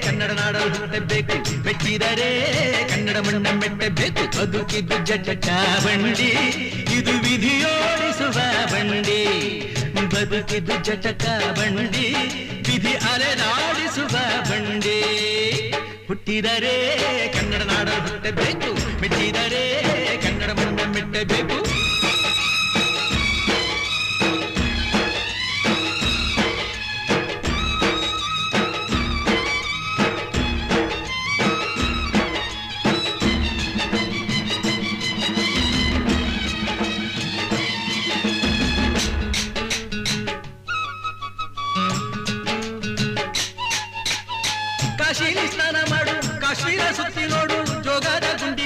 ಕನ್ನಡ ನಾಡಲು ಹುಟ್ಟಬೇಕು, ಮೆಟ್ಟಿದರೆ ಕನ್ನಡ ಮಣ್ಣ ಮೆಟ್ಟಬೇಕು. ಬದುಕಿದ್ದು ಜಟಕ ಬಂಡಿ, ಇದು ವಿಧಿಯೋಡಿಸುವ ಬಂಡಿ. ಬದುಕಿದ್ದು ಜಟಕ ಬಂಡಿ, ವಿಧಿ ಅಲೆದಾಡಿಸುವ ಬಂಡಿ. ಹುಟ್ಟಿದರೆ ಕನ್ನಡ ನಾಡಲು ಹುಟ್ಟಬೇಕು, ಮೆಟ್ಟಿದರೆ ಕನ್ನಡ ಮಣ್ಣ ಮೆಟ್ಟಬೇಕು. ಕಾಶಿ ಸ್ನಾನ ಮಾಡು, ಕಾಶ್ಮೀರ ಸುತ್ತಿ ನೋಡು, ಜೋಗದ ಗುಂಡಿ